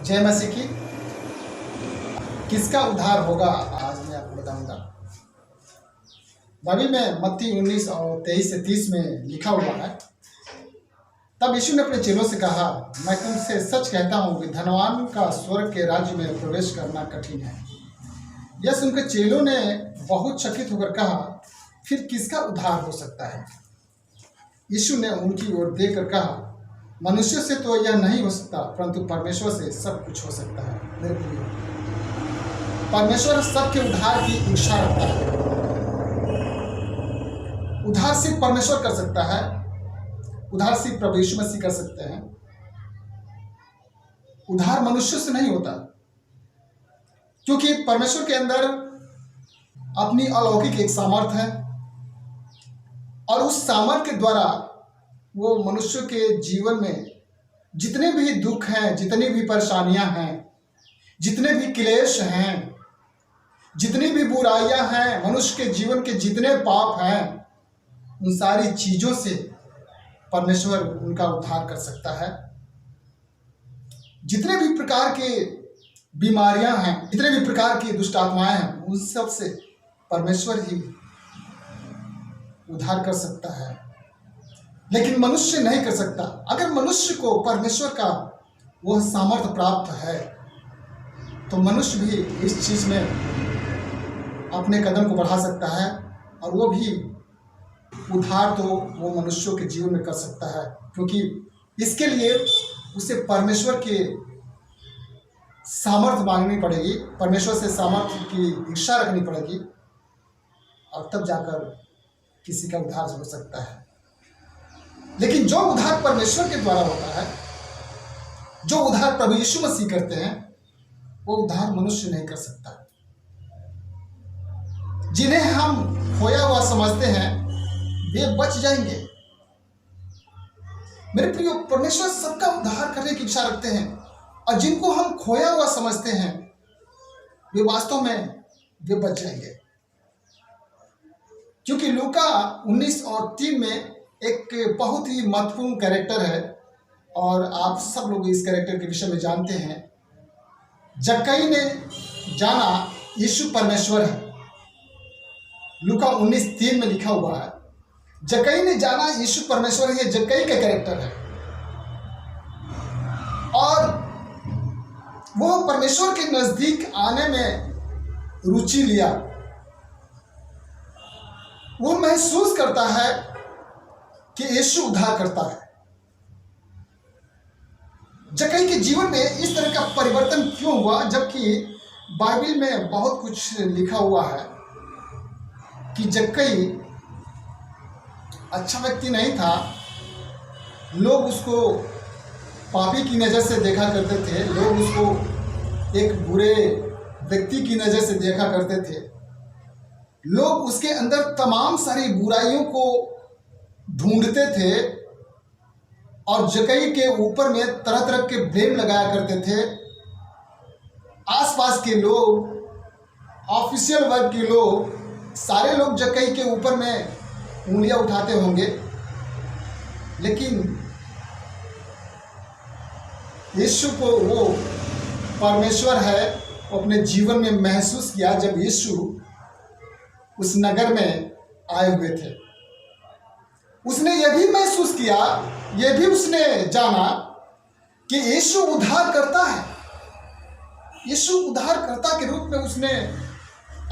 जय मसीह की। किसका उद्धार होगा आज मैं आपको बताऊंगा। बाइबल में मत्ती 19 और 23 से 30 में लिखा हुआ है, तब यीशु ने अपने चेलों से कहा, मैं तुमसे सच कहता हूँ कि धनवान का स्वर्ग के राज्य में प्रवेश करना कठिन है। यह सुनकर चेलों ने बहुत चकित होकर कहा, फिर किसका उद्धार हो सकता है। यीशु ने उनकी ओर देखकर कहा, मनुष्य से तो यह नहीं हो सकता, परंतु परमेश्वर से सब कुछ हो सकता है। मेरे प्रिय, परमेश्वर सबके उद्धार की इच्छा रखता है। उद्धार सिर्फ परमेश्वर कर सकता है, उद्धार सिर्फ प्रभु यीशु मसीह कर सकते हैं। उद्धार मनुष्य से नहीं होता, क्योंकि परमेश्वर के अंदर अपनी अलौकिक एक सामर्थ्य है और उस सामर्थ्य के द्वारा वो मनुष्य के जीवन में जितने भी दुख हैं, जितनी भी परेशानियां हैं, जितने भी क्लेश हैं, जितनी भी बुराइयां हैं, मनुष्य के जीवन के जितने पाप हैं, उन सारी चीजों से परमेश्वर उनका उद्धार कर सकता है। जितने भी प्रकार के बीमारियां हैं, जितने भी प्रकार की दुष्ट आत्माएं हैं, उन सब से परमेश्वर ही उद्धार कर सकता है, लेकिन मनुष्य नहीं कर सकता। अगर मनुष्य को परमेश्वर का वह सामर्थ्य प्राप्त है तो मनुष्य भी इस चीज में अपने कदम को बढ़ा सकता है और वो भी उद्धार तो वो मनुष्यों के जीवन में कर सकता है, क्योंकि इसके लिए उसे परमेश्वर के सामर्थ्य मांगनी पड़ेगी, परमेश्वर से सामर्थ्य की इच्छा रखनी पड़ेगी और तब जाकर किसी का उद्धार हो सकता है। लेकिन जो उद्धार परमेश्वर के द्वारा होता है, जो उद्धार प्रभु यीशु मसीह करते हैं, वो उद्धार मनुष्य नहीं कर सकता। जिन्हें हम खोया हुआ समझते हैं वे बच जाएंगे। मेरे प्रियो, परमेश्वर सबका उद्धार करने की इच्छा रखते हैं और जिनको हम खोया हुआ समझते हैं वे वास्तव में वे बच जाएंगे, क्योंकि लूका 19 और 3 में एक बहुत ही महत्वपूर्ण कैरेक्टर है और आप सब लोग इस कैरेक्टर के विषय में जानते हैं। जक्कई ने जाना यीशु परमेश्वर है। लूका 19:3 में लिखा हुआ है, जक्कई ने जाना यीशु परमेश्वर है। जक्कई का कैरेक्टर है और वह परमेश्वर के नजदीक आने में रुचि लिया। वो महसूस करता है कि यीशु उद्धार करता है। जक्कई के जीवन में इस तरह का परिवर्तन क्यों हुआ, जबकि बाइबल में बहुत कुछ लिखा हुआ है कि जक्कई अच्छा व्यक्ति नहीं था। लोग उसको पापी की नज़र से देखा करते थे, लोग उसको एक बुरे व्यक्ति की नज़र से देखा करते थे। लोग उसके अंदर तमाम सारी बुराइयों को ढूंढते थे और जक्कई के ऊपर में तरह तरह के ब्लेम लगाया करते थे। आसपास के लोग, ऑफिशियल वर्ग के लोग, सारे लोग जक्कई के ऊपर में उंगलियां उठाते होंगे, लेकिन यीशु को वो परमेश्वर है वो अपने जीवन में महसूस किया जब यीशु उस नगर में आए हुए थे। उसने यह भी महसूस किया, यह भी उसने जाना कि यीशु उद्धार करता है। यीशु उद्धारकर्ता के रूप में उसने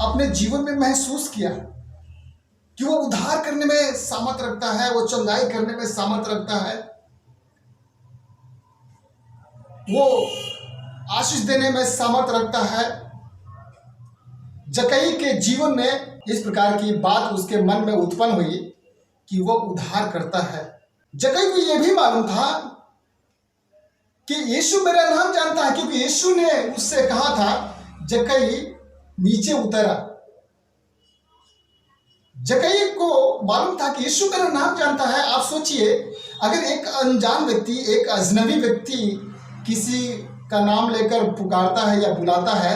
अपने जीवन में महसूस किया कि वो उद्धार करने में सामर्थ रखता है, वो चंगाई करने में सामर्थ रखता है, वो आशीष देने में सामर्थ रखता है। जक्कई के जीवन में इस प्रकार की बात उसके मन में उत्पन्न हुई कि वो उद्धार करता है। जक्कई को यह भी मालूम था कि यीशु मेरा नाम जानता है, क्योंकि यीशु ने उससे कहा था, जक्कई नीचे उतरा। जक्कई को मालूम था कि यीशु मेरा नाम जानता है। आप सोचिए, अगर एक अनजान व्यक्ति, एक अजनबी व्यक्ति किसी का नाम लेकर पुकारता है या बुलाता है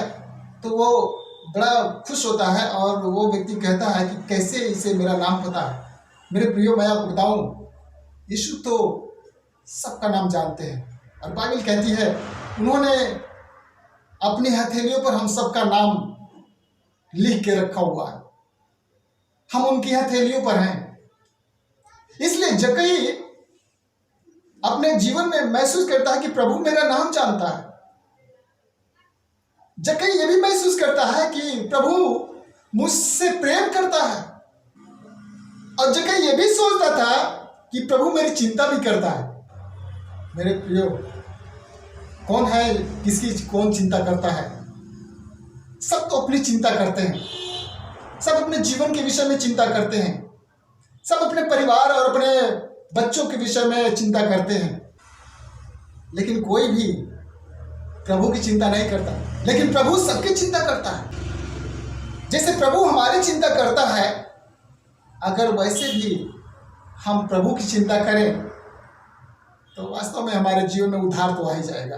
तो वो बड़ा खुश होता है और वो व्यक्ति कहता है कि कैसे इसे मेरा नाम पता है। मेरे प्रियो, मैं आपको बताऊं, यीशु तो सबका नाम जानते हैं और बाइबल कहती है उन्होंने अपनी हथेलियों पर हम सबका नाम लिख के रखा हुआ है, हम उनकी हथेलियों पर हैं। इसलिए जक्कई अपने जीवन में महसूस करता है कि प्रभु मेरा नाम जानता है। जक्कई यह भी महसूस करता है कि प्रभु मुझसे प्रेम करता है, और जक्कई यह भी सोचता था कि प्रभु मेरी चिंता भी करता है। मेरे प्रियो, कौन है किसकी कौन चिंता करता है? सब तो अपनी चिंता करते हैं, सब अपने जीवन के विषय में चिंता करते हैं, सब अपने परिवार और अपने बच्चों के विषय में चिंता करते हैं, लेकिन कोई भी प्रभु की चिंता नहीं करता। लेकिन प्रभु सबकी चिंता करता है। जैसे प्रभु हमारी चिंता करता है, अगर वैसे भी हम प्रभु की चिंता करें तो वास्तव में हमारे जीवन में उद्धार तो आ ही जाएगा।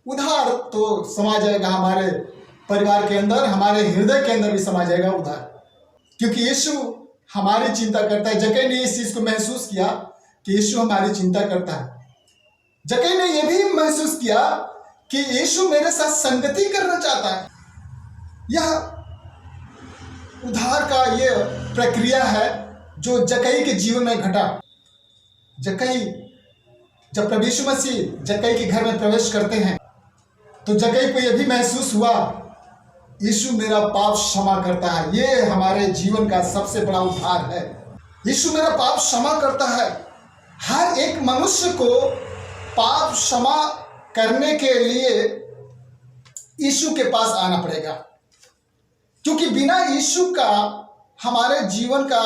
उद्धार तो समा जाएगा हमारे परिवार के अंदर, हमारे हृदय के अंदर भी समा जाएगा उद्धार, क्योंकि यीशु हमारी चिंता करता है। जक्कई ने इस चीज को महसूस किया कि यीशु हमारी चिंता करता है। जक्कई ने यह भी महसूस किया कि यीशु मेरे साथ संगति करना चाहता है। यह उद्धार का यह प्रक्रिया है जो जक्कई के जीवन में घटा। जक्कई जब प्रभु यीशु मसीह जक्कई के घर में प्रवेश करते हैं तो जक्कई को यह भी महसूस हुआ, यीशु मेरा पाप क्षमा करता है। ये हमारे जीवन का सबसे बड़ा उद्धार है। यीशु मेरा पाप क्षमा करता है। हर एक मनुष्य को पाप क्षमा करने के लिए यीशु के पास आना पड़ेगा, क्योंकि बिना यीशु का हमारे जीवन का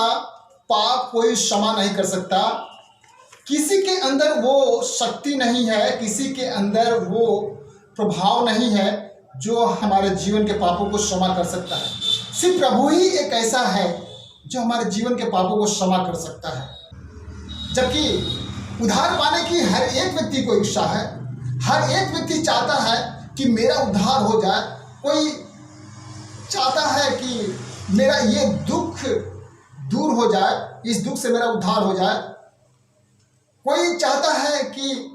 पाप कोई क्षमा नहीं कर सकता। किसी के अंदर वो शक्ति नहीं है, किसी के अंदर वो प्रभाव नहीं है जो हमारे जीवन के पापों को क्षमा कर सकता है। सिर्फ प्रभु ही एक ऐसा है जो हमारे जीवन के पापों को क्षमा कर सकता है। जबकि उद्धार पाने की हर एक व्यक्ति को इच्छा है, हर एक व्यक्ति चाहता है कि मेरा उद्धार हो जाए। कोई चाहता है कि मेरा ये दुख दूर हो जाए, इस दुख से मेरा उद्धार हो जाए। कोई चाहता है कि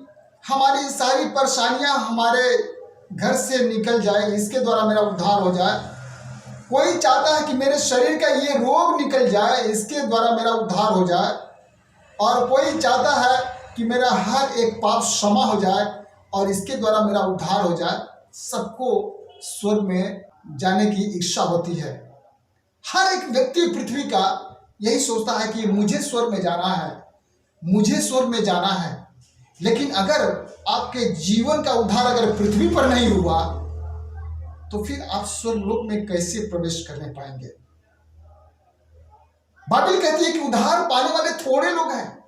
हमारी सारी परेशानियां हमारे घर से निकल जाए, इसके द्वारा मेरा उद्धार हो जाए। कोई चाहता है कि मेरे शरीर का ये रोग निकल जाए, इसके द्वारा मेरा उद्धार हो जाए। और कोई चाहता है कि मेरा हर एक पाप क्षमा हो जाए और इसके द्वारा मेरा उद्धार हो जाए। सबको स्वर्ग में जाने की इच्छा होती है। हर एक व्यक्ति पृथ्वी का यही सोचता है कि मुझे स्वर्ग में जाना है, मुझे स्वर्ग में जाना है। लेकिन अगर आपके जीवन का उद्धार अगर पृथ्वी पर नहीं हुआ तो फिर आप स्वर्गलोक में कैसे प्रवेश करने पाएंगे? बाइबल कहती है कि उद्धार पाने वाले थोड़े लोग हैं,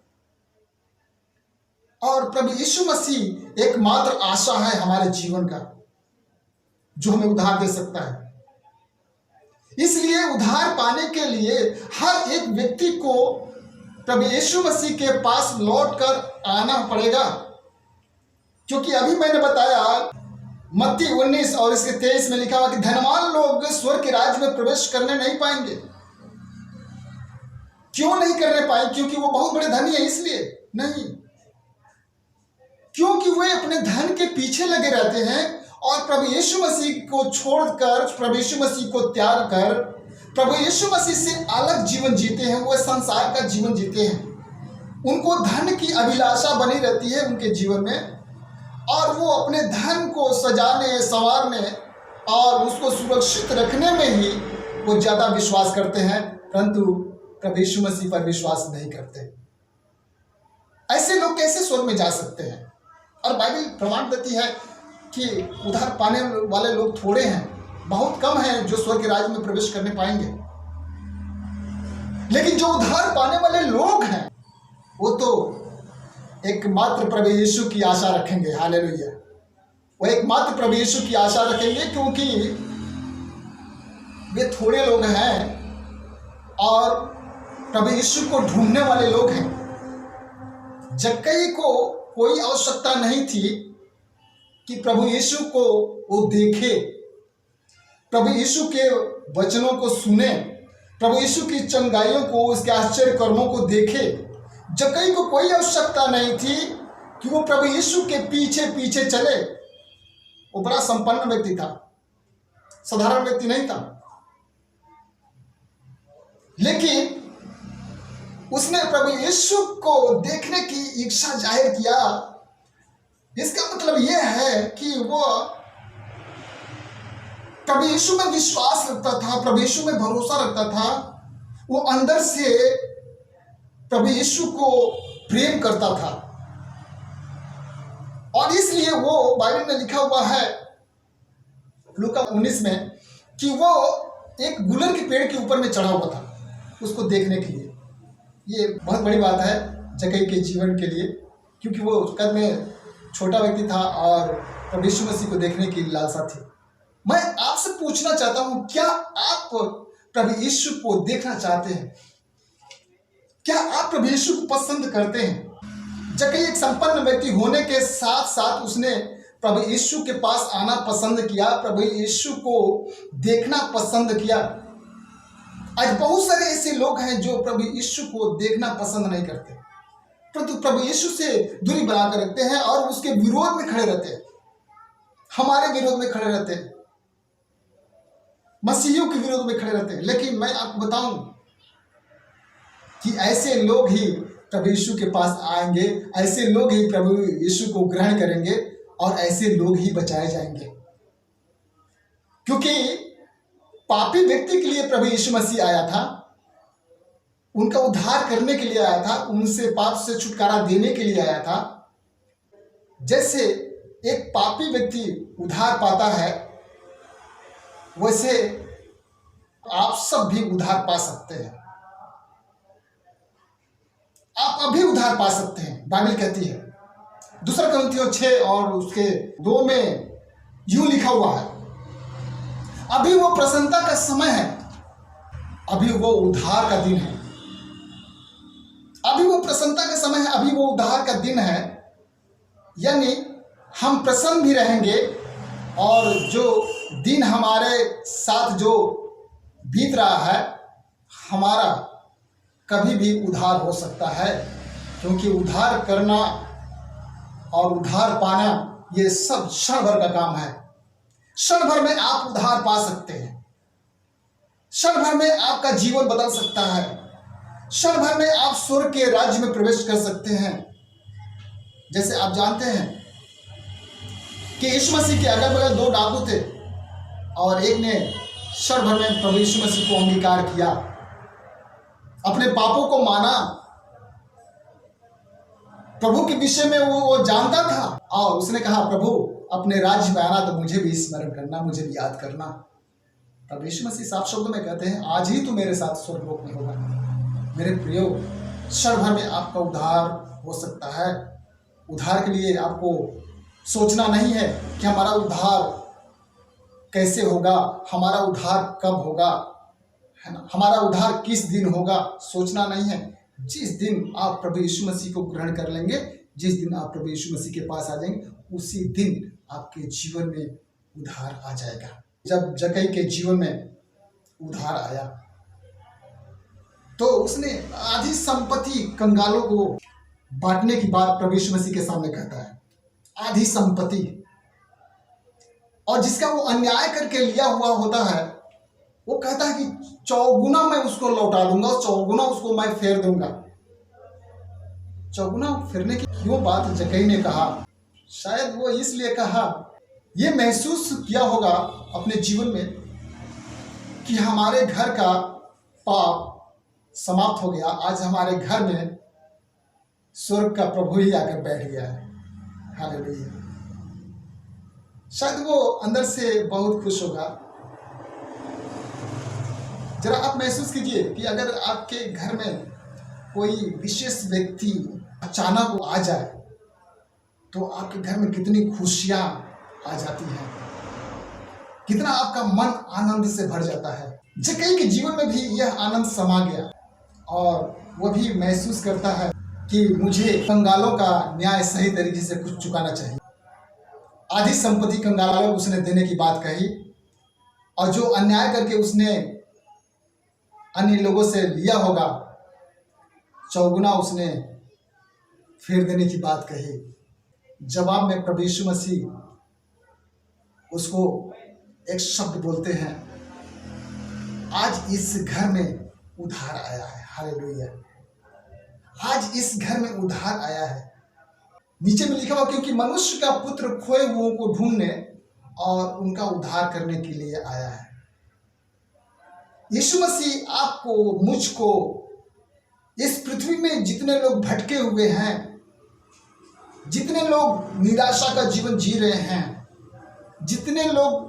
और प्रभु यीशु मसीह एकमात्र आशा है हमारे जीवन का जो हमें उद्धार दे सकता है। इसलिए उद्धार पाने के लिए हर एक व्यक्ति को प्रभु यीशु मसीह के पास लौटकर आना पड़ेगा, क्योंकि अभी मैंने बताया मत्ती 19 और इसके 23 में लिखा हुआ कि धनवान लोग स्वर्ग के राज्य में प्रवेश करने नहीं पाएंगे। क्यों नहीं करने पाए? क्योंकि वो बहुत बड़े धनी है, इसलिए नहीं, क्योंकि वे अपने धन के पीछे लगे रहते हैं और प्रभु यीशु मसीह को छोड़कर, प्रभु यीशु मसीह को त्याग कर प्रभु यीशु मसीह से अलग जीवन जीते हैं। वो संसार का जीवन जीते हैं। उनको धन की अभिलाषा बनी रहती है उनके जीवन में, और वो अपने धन को सजाने, संवारने और उसको सुरक्षित रखने में ही वो ज़्यादा विश्वास करते हैं, परंतु प्रभु यीशु मसीह पर विश्वास नहीं करते। ऐसे लोग कैसे स्वर्ग में जा सकते हैं? और बाइबल प्रमाण देती है कि उद्धार पाने वाले लोग थोड़े हैं, बहुत कम हैं जो स्वर्ग के राज्य में प्रवेश करने पाएंगे। लेकिन जो उद्धार पाने वाले लोग हैं वो तो एकमात्र प्रभु यीशु की आशा रखेंगे। हालेलुया! वो एकमात्र प्रभु यीशु की आशा रखेंगे, क्योंकि वे थोड़े लोग हैं और प्रभु यीशु को ढूंढने वाले लोग हैं। जक्कई को कोई आवश्यकता नहीं थी कि प्रभु यीशु को वो देखे, प्रभु यीशु के वचनों को सुने, प्रभु यीशु की चंगाइयों को, उसके आश्चर्य कर्मों को देखे। जक्कई को कोई आवश्यकता नहीं थी कि वो प्रभु यीशु के पीछे पीछे चले। वो बड़ा संपन्न व्यक्ति था, साधारण व्यक्ति नहीं था, लेकिन उसने प्रभु यीशु को देखने की इच्छा जाहिर किया। इसका मतलब यह है कि वो प्रभु यीशु में विश्वास रखता था, प्रभु यीशु में भरोसा रखता था, वो अंदर से प्रभु यीशु को प्रेम करता था। और इसलिए वो बाइबल में लिखा हुआ है लूका 19 में कि वो एक गुलर के पेड़ के ऊपर में चढ़ा हुआ था उसको देखने के लिए। ये बहुत बड़ी बात है जक्कई के जीवन के लिए, क्योंकि वो कद में छोटा व्यक्ति था और प्रभु यीशु मसीह को देखने की लालसा थी। मैं आपसे पूछना चाहता हूं, क्या आप प्रभु यीशु को देखना चाहते हैं? क्या आप प्रभु यीशु को पसंद करते हैं? जक्कई एक संपन्न व्यक्ति होने के साथ साथ उसने प्रभु यीशु के पास आना पसंद किया, प्रभु यीशु को देखना पसंद किया। आज बहुत सारे ऐसे लोग हैं जो प्रभु यीशु को देखना पसंद नहीं करते, परंतु प्रभु यीशु से दूरी बनाकर रखते हैं और उसके विरोध में खड़े रहते हैं, हमारे विरोध में खड़े रहते हैं, मसीहियों के विरोध में खड़े रहते हैं। लेकिन मैं आपको बताऊं कि ऐसे लोग ही प्रभु यीशु के पास आएंगे, ऐसे लोग ही प्रभु यीशु को ग्रहण करेंगे और ऐसे लोग ही बचाए जाएंगे, क्योंकि पापी व्यक्ति के लिए प्रभु यीशु मसीह आया था, उनका उद्धार करने के लिए आया था, उनसे पाप से छुटकारा देने के लिए आया था। जैसे एक पापी व्यक्ति उद्धार पाता है, वैसे आप सब भी उद्धार पा सकते हैं। आप अभी उद्धार पा सकते हैं। बाइबल कहती है 2 कुरिन्थियों 6 और उसके 2 में यूं लिखा हुआ है, अभी वो प्रसन्नता का समय है, अभी वो उद्धार का दिन है। अभी वो प्रसन्नता का समय है, अभी वो उद्धार का दिन है। यानी हम प्रसन्न भी रहेंगे और जो दिन हमारे साथ जो बीत रहा है, हमारा कभी भी उद्धार हो सकता है, क्योंकि उद्धार करना और उद्धार पाना ये सब क्षण भर का काम है। क्षण भर में आप उद्धार पा सकते हैं, क्षण भर में आपका जीवन बदल सकता है, क्षण भर में आप स्वर्ग के राज्य में प्रवेश कर सकते हैं। जैसे आप जानते हैं कि यीशु मसीह के अगल बगल 2 डाकू थे और एक ने क्षण भर में प्रभु यीशु मसीह को अंगीकार किया, अपने पापों को माना, प्रभु के विषय में वो जानता था और उसने कहा, प्रभु अपने राज्य में आना तो मुझे भी स्मरण करना, मुझे भी याद करना। प्रभु यीशु मसीह साफ शब्दों में कहते हैं, आज ही तू मेरे साथ स्वर्गलोक में होगा। मेरे प्रियो, क्षण भर में आपका उद्धार हो सकता है। उद्धार के लिए आपको सोचना नहीं है कि हमारा उद्धार कैसे होगा, हमारा उद्धार कब होगा, है ना, हमारा उद्धार किस दिन होगा, सोचना नहीं है। जिस दिन आप प्रभु यीशु मसीह को ग्रहण कर लेंगे, जिस दिन आप प्रभु यीशु मसीह के पास आ जाएंगे, उसी दिन आपके जीवन में उद्धार आ जाएगा। जब जक्कई के जीवन में उद्धार आया तो उसने आधी संपत्ति कंगालों को बांटने की बात प्रभु यीशु मसीह के सामने कहता है। आधी संपत्ति, और जिसका वो अन्याय करके लिया हुआ होता है, वो कहता है कि 4 गुना मैं उसको लौटा दूंगा, 4 गुना उसको मैं फेर दूंगा। 4 गुना फेरने की क्यों बात जक्कई ने कहा? शायद वो इसलिए कहा, ये महसूस किया होगा अपने जीवन में कि हमारे घर का पाप समाप्त हो गया, आज हमारे घर में स्वर्ग का प्रभु ही आकर बैठ गया है। हालेलुया। शायद वो अंदर से बहुत खुश होगा। जरा आप महसूस कीजिए कि अगर आपके घर में कोई विशेष व्यक्ति अचानक आ जाए तो आपके घर में कितनी खुशियां आ जाती हैं, कितना आपका मन आनंद से भर जाता है। जक्कई के जीवन में भी यह आनंद समा गया और वह भी महसूस करता है कि मुझे कंगालों का न्याय सही तरीके से कुछ चुकाना चाहिए। आधी संपत्ति कंगालों को उसने देने की बात कही और जो अन्याय करके उसने अन्य लोगों से लिया होगा, 4 गुना उसने फेर देने की बात कही। जवाब में प्रभु यीशु मसीह उसको एक शब्द बोलते हैं, आज इस घर में उधार आया है। हालेलुया, आज इस घर में उधार आया है। नीचे में लिखा हुआ, क्योंकि मनुष्य का पुत्र खोए हुओं को ढूंढने और उनका उद्धार करने के लिए आया है। यीशु मसीह आपको, मुझको, इस पृथ्वी में जितने लोग भटके हुए हैं, जितने लोग निराशा का जीवन जी रहे हैं, जितने लोग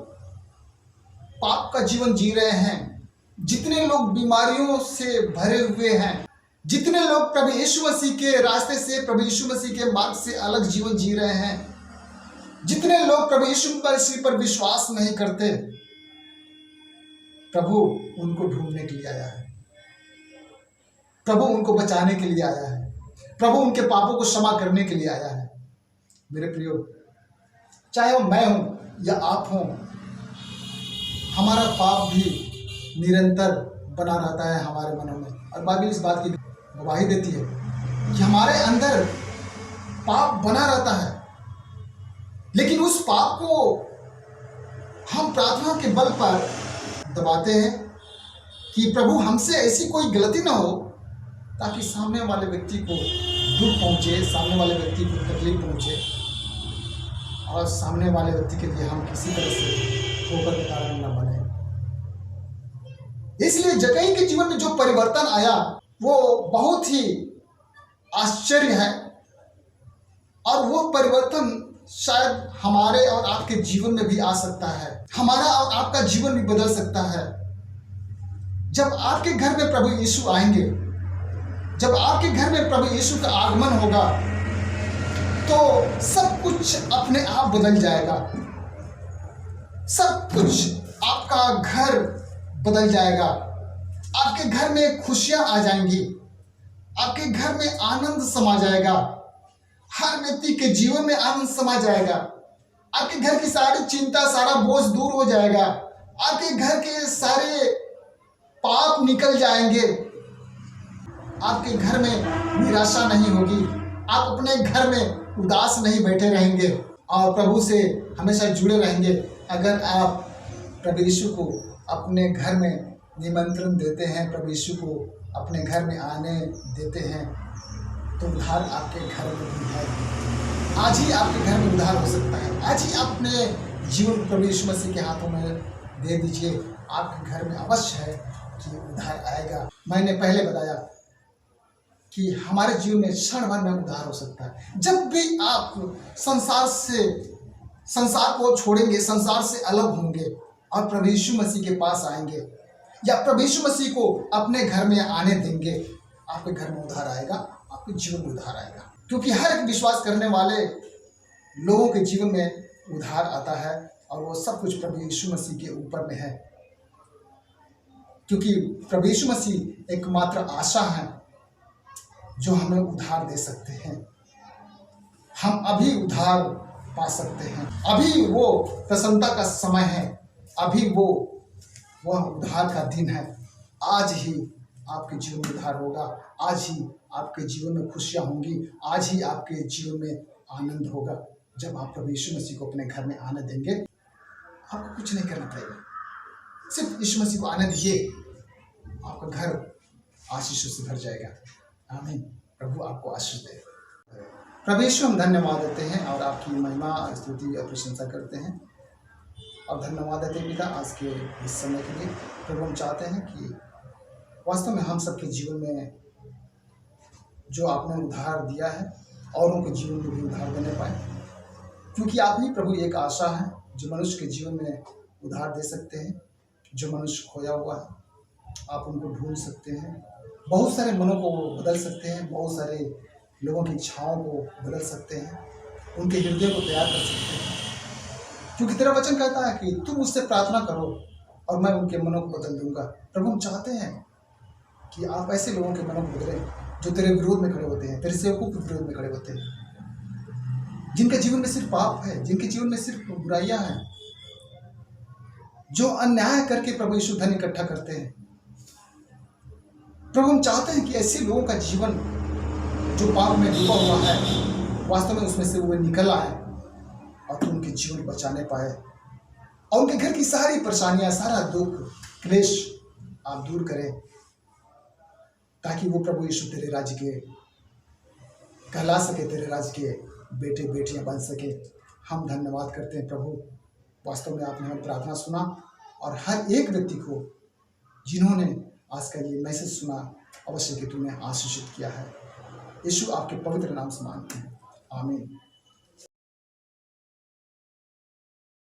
पाप का जीवन जी रहे हैं, जितने लोग बीमारियों से भरे हुए हैं, जितने लोग प्रभु यीशु मसीह के रास्ते से, प्रभु यीशु मसीह के मार्ग से अलग जीवन जी रहे हैं, जितने लोग प्रभु यीशु मसीह पर विश्वास नहीं करते, प्रभु उनको ढूंढने के लिए आया है। प्रभु उनको बचाने के लिए आया है। प्रभु उनके पापों को क्षमा करने के लिए आया है। मेरे प्रियो, चाहे वो मैं हूं या आप हों, हमारा पाप भी निरंतर बना रहता है हमारे मनों में। और बाइबल इस बात की गवाही देती है कि हमारे अंदर पाप बना रहता है, लेकिन उस पाप को हम प्रार्थना के बल पर दबाते हैं कि प्रभु हमसे ऐसी कोई गलती ना हो ताकि सामने वाले व्यक्ति को दुख पहुंचे, सामने वाले व्यक्ति को तकलीफ पहुंचे और सामने वाले व्यक्ति के लिए हम किसी तरह से ठोकर के कारण न बने। इसलिए जक्कई के जीवन में जो परिवर्तन आया वो बहुत ही आश्चर्य है, और वो परिवर्तन शायद हमारे और आपके जीवन में भी आ सकता है। हमारा और आपका जीवन भी बदल सकता है। जब आपके घर में प्रभु यीशु आएंगे, जब आपके घर में प्रभु यीशु का आगमन होगा, तो सब कुछ अपने आप बदल जाएगा। सब कुछ, आपका घर बदल जाएगा। आपके घर में खुशियां आ जाएंगी, आपके घर में आनंद समा जाएगा, हर व्यक्ति के जीवन में आनंद समा जाएगा। आपके घर की सारी चिंता, सारा बोझ दूर हो जाएगा। आपके घर के सारे पाप निकल जाएंगे। आपके घर में निराशा नहीं होगी। आप अपने घर में उदास नहीं बैठे रहेंगे और प्रभु से हमेशा जुड़े रहेंगे। अगर आप प्रभु यीशु को अपने घर में निमंत्रण देते हैं, प्रभु यीशु को अपने घर में आने देते हैं, तो उद्धार आपके घर में भी है। आज ही आपके घर में उद्धार हो सकता है। आज ही अपने जीवन प्रभु यीशु मसीह के हाथों में दे दीजिए। आपके घर में अवश्य है कि उद्धार आएगा। मैंने पहले बताया कि हमारे जीवन में क्षण भर में उद्धार हो सकता है। जब भी आप संसार को छोड़ेंगे, संसार से अलग होंगे और प्रभु यीशु मसीह के पास आएंगे या प्रभु यीशु मसीह को अपने घर में आने देंगे, आपके घर में उद्धार आएगा, आपके जीवन में उद्धार आएगा। क्योंकि हर एक विश्वास करने वाले लोगों के जीवन में उद्धार आता है और वो सब कुछ प्रभु यीशु मसीह के ऊपर में है। क्योंकि प्रभु यीशु मसीह एकमात्र आशा है जो हमें उद्धार दे सकते हैं। हम अभी उद्धार पा सकते हैं। अभी वो प्रसन्नता का समय है। अभी वह उद्धार का दिन है। आज ही आपके जीवन में उद्धार होगा। आज ही आपके जीवन में खुशियां होंगी। आज ही आपके जीवन में आनंद होगा। जब आप प्रभु यीशु मसीह को अपने घर में आने देंगे, आपको कुछ नहीं करना पड़ेगा, सिर्फ यीशु मसीह को आने दीजिए, आपका घर आशीषों से भर जाएगा। आमीन। प्रभु आपको आशीष दे। प्रभु यीशु, हम धन्यवाद देते हैं और आपकी महिमा, स्तुति और प्रशंसा करते हैं और धन्यवाद देते हैं पिता आज के इस समय के लिए। प्रभु, हम चाहते हैं कि वास्तव में हम सबके जीवन में जो आपने उद्धार दिया है औरों के जीवन में भी उद्धार देने पाए, क्योंकि आप ही प्रभु एक आशा है जो मनुष्य के जीवन में उद्धार दे सकते हैं। जो मनुष्य खोया हुआ है, आप उनको ढूंढ सकते हैं। बहुत सारे मनों को बदल सकते हैं, बहुत सारे लोगों की इच्छाओं को बदल सकते हैं, उनके हृदय को तैयार कर सकते हैं। क्योंकि तेरा वचन कहता है कि तुम मुझसे प्रार्थना करो और मैं उनके मनों को बदल दूंगा। प्रभु, हम चाहते हैं कि आप ऐसे लोगों के मनों को बदलें जो तेरे विरोध में खड़े होते हैं, तेरे सेवकों के विरोध में खड़े होते हैं, जिनके जीवन में सिर्फ पाप है, जिनके जीवन में सिर्फ बुराइयां हैं, जो अन्याय करके प्रभु यीशु धन इकट्ठा करते हैं। प्रभु, हम चाहते हैं कि ऐसे लोगों का जीवन जो पाप में डूबा हुआ है, वास्तव में उसमें से वो निकल आए और तुम उनके जीवन बचाने पाए। और उनके घर की सारी परेशानियां, सारा दुख, क्लेश आप दूर करें, ताकि वो प्रभु यीशु तेरे राज्य के कहला सके, तेरे राज्य के बेटे बेटियां बन सके। हम धन्यवाद करते हैं प्रभु, वास्तव में आपने हमारी प्रार्थना सुना और हर एक व्यक्ति को जिन्होंने आज का ये मैसेज सुना, अवश्य कि तूने आशीषित किया है। यीशु आपके पवित्र नाम से मांगते हैं, आमीन।